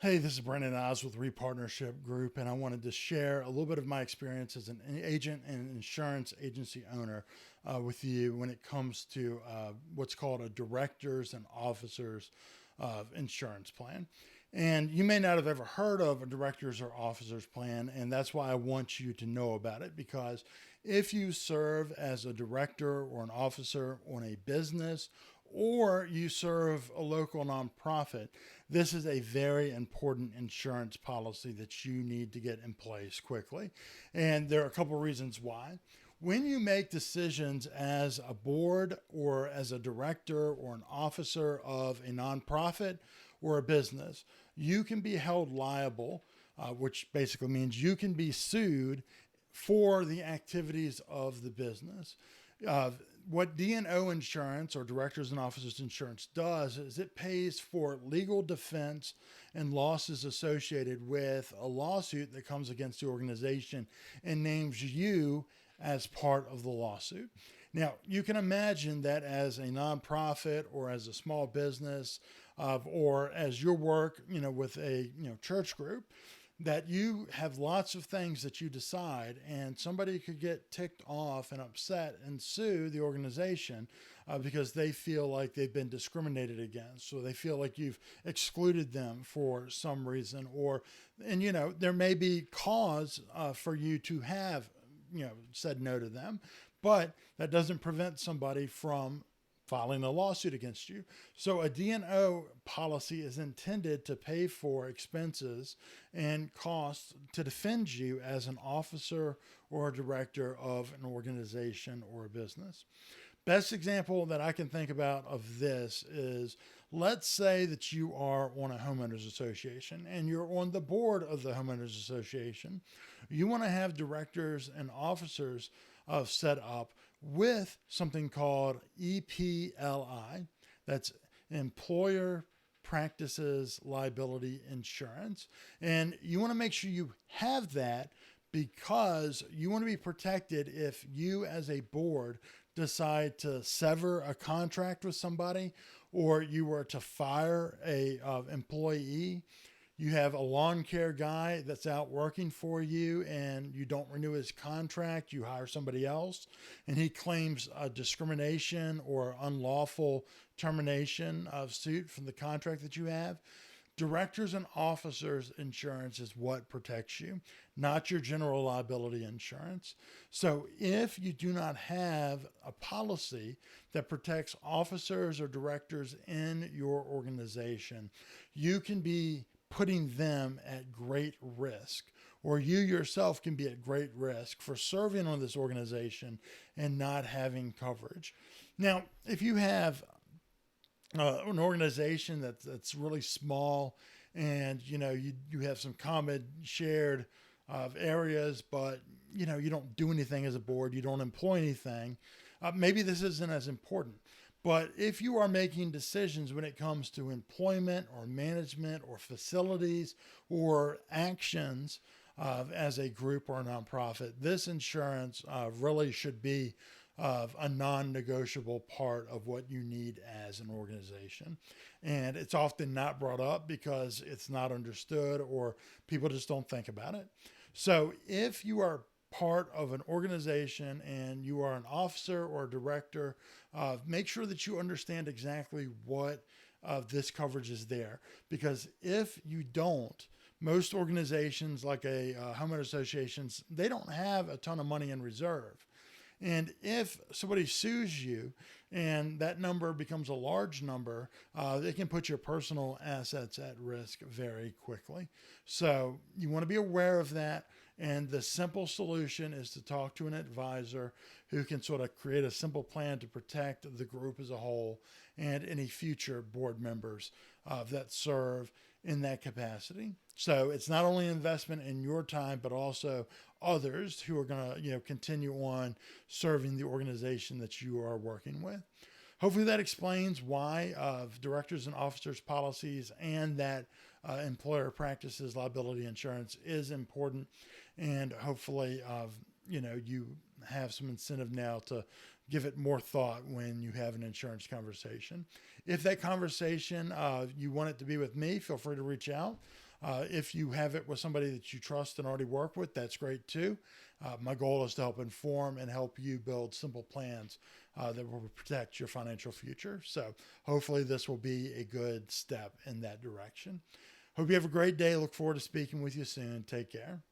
Hey, this is Brendan Oz with Repartnership Group, and I wanted to share a little bit of my experience as an agent and insurance agency owner with you when it comes to what's called a directors and officers of insurance plan. And you may not have ever heard of a directors or officers plan, and that's why I want you to know about it because if you serve as a director or an officer on a business or you serve a local nonprofit, this is a very important insurance policy that you need to get in place quickly. And there are a couple of reasons why. When you make decisions as a board or as a director or an officer of a nonprofit or a business, you can be held liable, which basically means you can be sued for the activities of the business. Uh, what D&O insurance or directors and officers insurance does is it pays for legal defense and losses associated with a lawsuit that comes against the organization and names you as part of the lawsuit. Now, you can imagine that as a nonprofit or as a small business or as your work, with a church group, that you have lots of things that you decide, and somebody could get ticked off and upset and sue the organization because they feel like they've been discriminated against, or they feel like you've excluded them for some reason, and there may be cause for you to have, said no to them, but that doesn't prevent somebody from filing a lawsuit against you. So a D&O policy is intended to pay for expenses and costs to defend you as an officer or a director of an organization or a business. Best example that I can think about of this is, let's say that you are on a homeowners association and you're on the board of the homeowners association. You want to have directors and officers set up with something called EPLI, that's Employer Practices Liability Insurance. And you want to make sure you have that because you want to be protected if you as a board decide to sever a contract with somebody, or you were to fire a employee. You have a lawn care guy that's out working for you and you don't renew his contract, you hire somebody else, and he claims discrimination or unlawful termination of suit from the contract that you have. Directors and officers insurance is what protects you, not your general liability insurance. So if you do not have a policy that protects officers or directors in your organization, you can be putting them at great risk, or you yourself can be at great risk for serving on this organization and not having coverage. Now, if you have an organization that's really small, and you have some common shared areas, but you don't do anything as a board, you don't employ anything. Maybe this isn't as important. But if you are making decisions when it comes to employment or management or facilities or actions as a group or a nonprofit, this insurance really should be a non-negotiable part of what you need as an organization. And it's often not brought up because it's not understood or people just don't think about it. So if you are part of an organization and you are an officer or a director, make sure that you understand exactly what this coverage is there. Because if you don't, most organizations like a homeowner associations, they don't have a ton of money in reserve. And if somebody sues you and that number becomes a large number, it can put your personal assets at risk very quickly. So you want to be aware of that. And the simple solution is to talk to an advisor who can sort of create a simple plan to protect the group as a whole and any future board members that serve in that capacity. So it's not only an investment in your time, but also others who are going to continue on serving the organization that you are working with. Hopefully that explains why directors and officers policies and that employer practices liability insurance is important. And hopefully, you have some incentive now to give it more thought when you have an insurance conversation. If that conversation, you want it to be with me, feel free to reach out. If you have it with somebody that you trust and already work with, that's great too. My goal is to help inform and help you build simple plans that will protect your financial future. So hopefully this will be a good step in that direction. Hope you have a great day. Look forward to speaking with you soon. Take care.